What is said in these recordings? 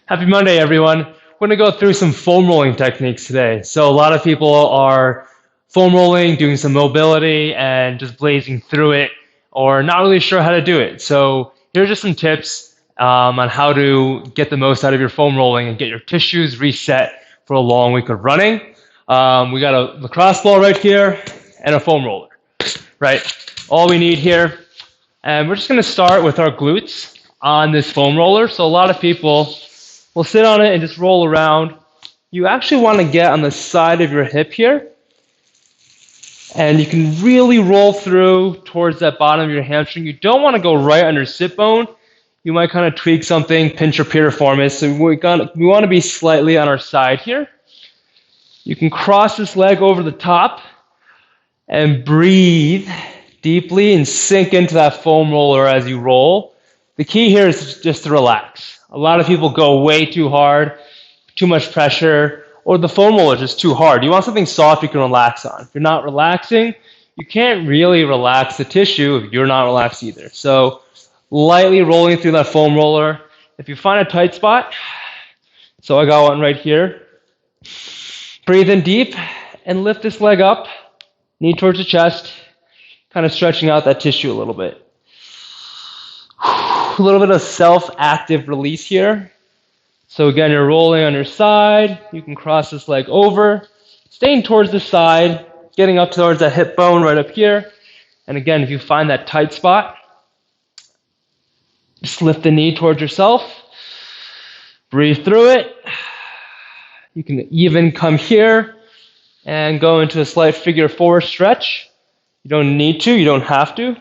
Happy Monday, everyone. We're going to go through some foam rolling techniques today. So a lot of people are foam rolling, doing some mobility, and just blazing through it, or not really sure how to do it. So here's just some tips on how to get the most out of your foam rolling and get your tissues reset for a long week of running. We got a lacrosse ball right here and a foam roller, right? All we need here. And we're just going to start with our glutes on this foam roller. So a lot of people will sit on it and just roll around. You actually want to get on the side of your hip here. And you can really roll through towards that bottom of your hamstring. You don't want to go right under sit bone. You might kind of tweak something, pinch your piriformis. So we want to be slightly on our side here. You can cross this leg over the top and breathe deeply and sink into that foam roller as you roll. The key here is just to relax. A lot of people go way too hard, too much pressure, or the foam roller is just too hard. You want something soft you can relax on. If you're not relaxing, you can't really relax the tissue if you're not relaxed either. So lightly rolling through that foam roller. If you find a tight spot, so I got one right here, breathe in deep and lift this leg up, knee towards the chest, kind of stretching out that tissue a little bit. A little bit of self-active release here. So again, you're rolling on your side. You can cross this leg over, staying towards the side, getting up towards that hip bone right up here. And again, if you find that tight spot, just lift the knee towards yourself. Breathe through it. You can even come here and go into a slight figure four stretch. You don't need to, you don't have to.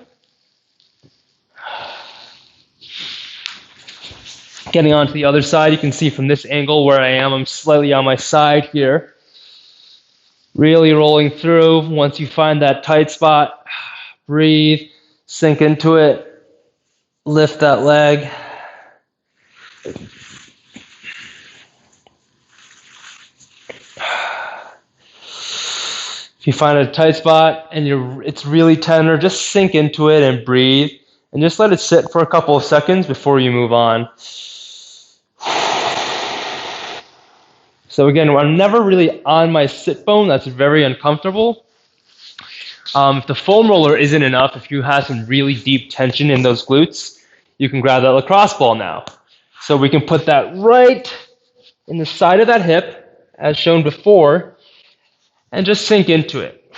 Getting onto the other side, you can see from this angle where I am, I'm slightly on my side here. Really rolling through. Once you find that tight spot, breathe, sink into it, lift that leg. If you find a tight spot and it's really tender, just sink into it and breathe. And just let it sit for a couple of seconds before you move on. So again, I'm never really on my sit bone. That's very uncomfortable. If the foam roller isn't enough, if you have some really deep tension in those glutes, you can grab that lacrosse ball now. So we can put that right in the side of that hip, as shown before, and just sink into it.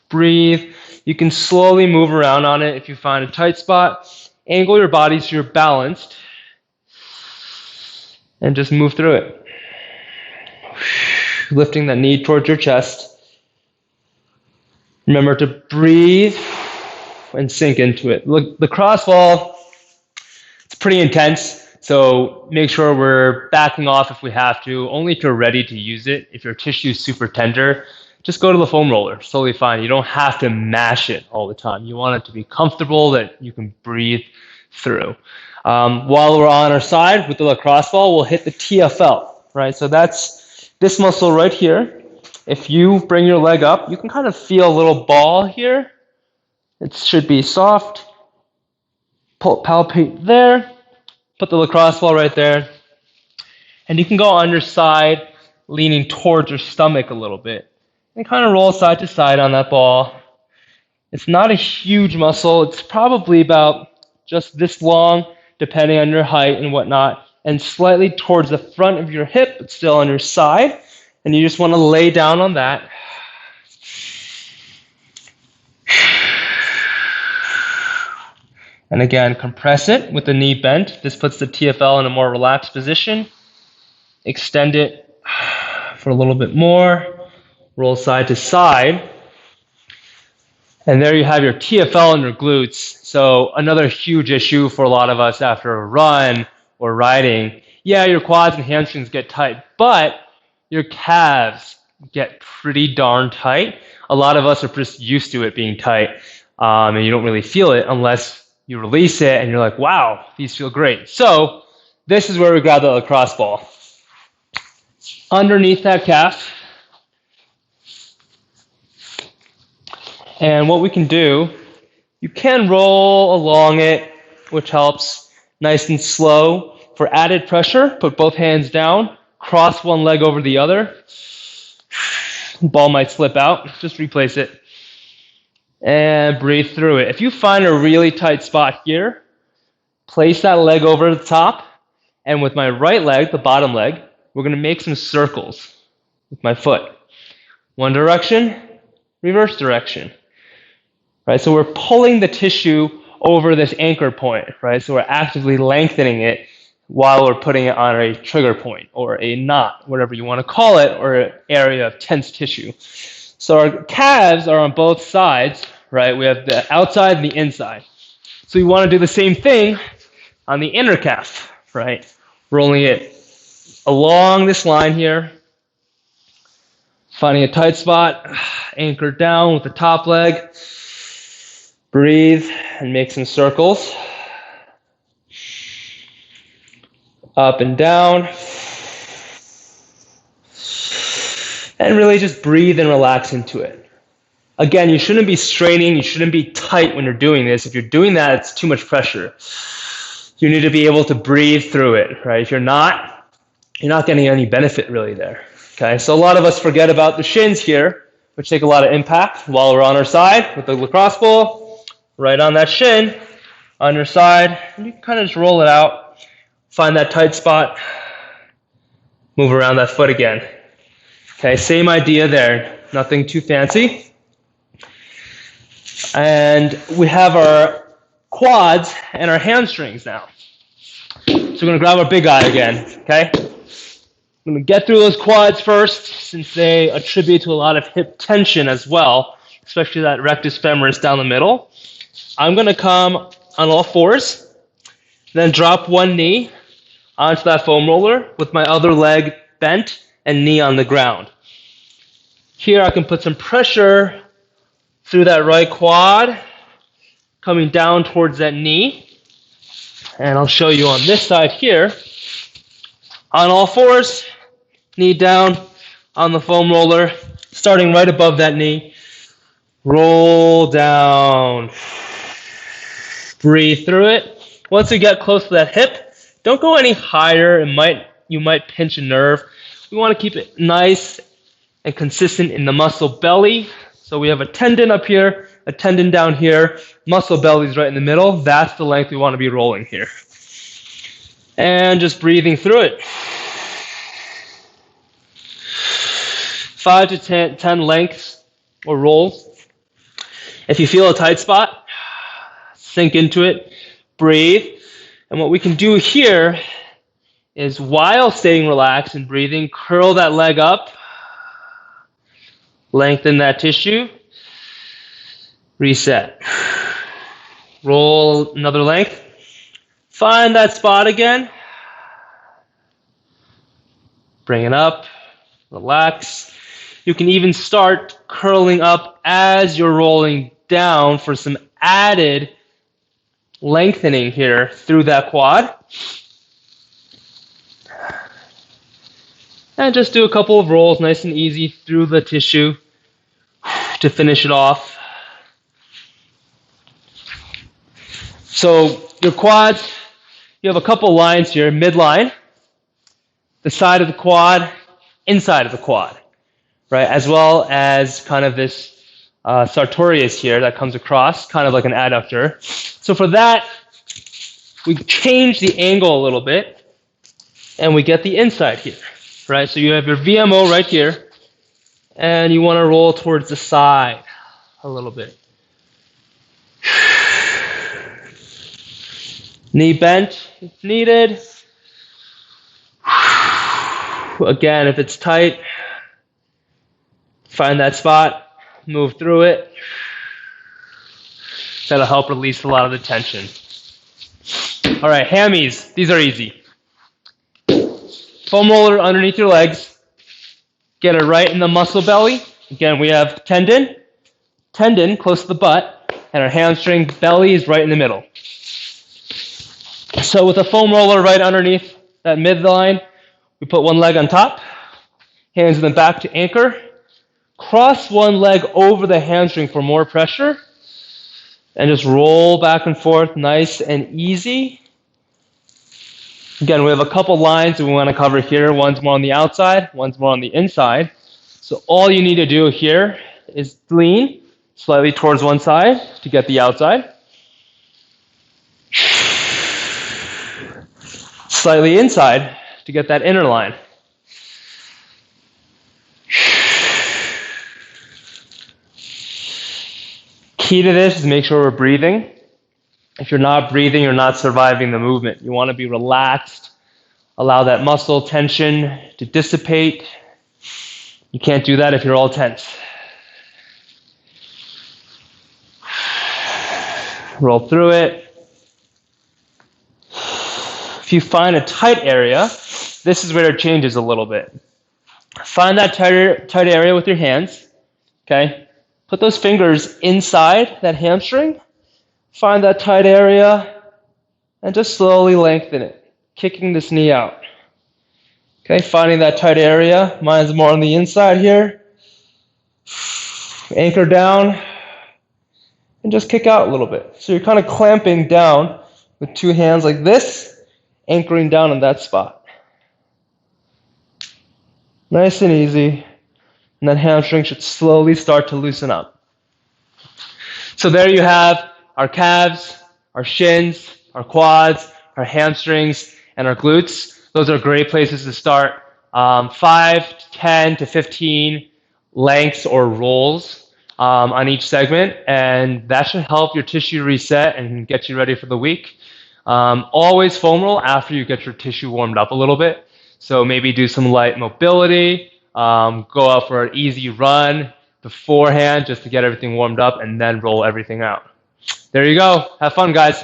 Breathe. You can slowly move around on it if you find a tight spot. Angle your body so you're balanced, and just move through it. Lifting that knee towards your chest. Remember to breathe and sink into it. Look, the cross ball, it's pretty intense, so make sure we're backing off if we have to, only if you're ready to use it. If your tissue is super tender, just go to the foam roller. It's totally fine. You don't have to mash it all the time. You want it to be comfortable, that you can breathe through. While we're on our side with the lacrosse ball, we'll hit the TFL, right? So that's this muscle right here. If you bring your leg up, you can kind of feel a little ball here. It should be soft. Palpate there. Put the lacrosse ball right there. And you can go on your side, leaning towards your stomach a little bit. And kind of roll side to side on that ball. It's not a huge muscle. It's probably about just this long, depending on your height and whatnot, and slightly towards the front of your hip, but still on your side. And you just want to lay down on that. And again, compress it with the knee bent. This puts the TFL in a more relaxed position. Extend it for a little bit more. Roll side to side. And there you have your TFL and your glutes. So another huge issue for a lot of us after a run or riding. Yeah, your quads and hamstrings get tight, but your calves get pretty darn tight. A lot of us are just used to it being tight, and you don't really feel it unless you release it and you're like, wow, these feel great. So this is where we grab the lacrosse ball. Underneath that calf. And what we can do, you can roll along it, which helps, nice and slow. for added pressure, put both hands down, cross one leg over the other. Ball might slip out, just replace it. And breathe through it. If you find a really tight spot here, place that leg over the top, and with my right leg, the bottom leg, we're going to make some circles with my foot. One direction, reverse direction. Right? So we're pulling the tissue over this anchor point, right? So we're actively lengthening it while we're putting it on a trigger point or a knot, whatever you want to call it, or an area of tense tissue. So our calves are on both sides, right? We have the outside and the inside. So we want to do the same thing on the inner calf, right? Rolling it along this line here, finding a tight spot, anchor down with the top leg, breathe and make some circles. Up and down. And really just breathe and relax into it. Again, you shouldn't be straining, you shouldn't be tight when you're doing this. If you're doing that, it's too much pressure. You need to be able to breathe through it, right? If you're not getting any benefit really there. Okay, so a lot of us forget about the shins here, which take a lot of impact while we're on our side with the lacrosse ball, right on that shin, on your side, and you can kind of just roll it out, find that tight spot, move around that foot again. Okay, same idea there, nothing too fancy. And we have our quads and our hamstrings now. So we're going to grab our big guy again, okay? I'm going to get through those quads first, since they attribute to a lot of hip tension as well, especially that rectus femoris down the middle. I'm going to come on all fours, then drop one knee onto that foam roller with my other leg bent and knee on the ground. Here I can put some pressure through that right quad, coming down towards that knee. And I'll show you on this side here. On all fours, knee down on the foam roller, starting right above that knee. Roll down. Breathe through it. Once you get close to that hip, don't go any higher. You might pinch a nerve. We want to keep it nice and consistent in the muscle belly. So we have a tendon up here, a tendon down here, muscle belly's right in the middle. That's the length we want to be rolling here. And just breathing through it. 5 to 10 lengths or rolls. If you feel a tight spot, sink into it, breathe. And what we can do here is, while staying relaxed and breathing, curl that leg up, lengthen that tissue, reset. Roll another length. Find that spot again. Bring it up, relax. You can even start curling up as you're rolling down for some added lengthening here through that quad. And just do a couple of rolls, nice and easy, through the tissue to finish it off. So your quads, you have a couple lines here, midline, the side of the quad, inside of the quad, right? As well as kind of this sartorius here that comes across, kind of like an adductor. So for that, we change the angle a little bit, and we get the inside here, right? So you have your VMO right here, and you want to roll towards the side a little bit. Knee bent if needed. Again, if it's tight, find that spot, move through it. That'll help release a lot of the tension. All right, hammies. These are easy. Foam roller underneath your legs. Get it right in the muscle belly. Again, we have tendon close to the butt, and our hamstring belly is right in the middle. So with a foam roller right underneath that midline, we put one leg on top, hands in the back to anchor, cross one leg over the hamstring for more pressure, and just roll back and forth nice and easy. Again, we have a couple lines we want to cover here. One's more on the outside, one's more on the inside. So all you need to do here is lean slightly towards one side to get the outside. Slightly inside to get that inner line. Key to this is make sure we're breathing. If you're not breathing, you're not surviving the movement. You want to be relaxed. Allow that muscle tension to dissipate. You can't do that if you're all tense. Roll through it. If you find a tight area, this is where it changes a little bit. Find that tight area with your hands. Okay? Put those fingers inside that hamstring. Find that tight area and just slowly lengthen it, kicking this knee out. Okay, finding that tight area. Mine's more on the inside here. Anchor down and just kick out a little bit. So you're kind of clamping down with two hands like this, anchoring down in that spot. Nice and easy. And that hamstring should slowly start to loosen up. So there you have our calves, our shins, our quads, our hamstrings, and our glutes. Those are great places to start. 5 to 10 to 15 lengths or rolls on each segment, and that should help your tissue reset and get you ready for the week. Always foam roll after you get your tissue warmed up a little bit. So maybe do some light mobility, go out for an easy run beforehand just to get everything warmed up, and then roll everything out. There you go. Have fun, guys.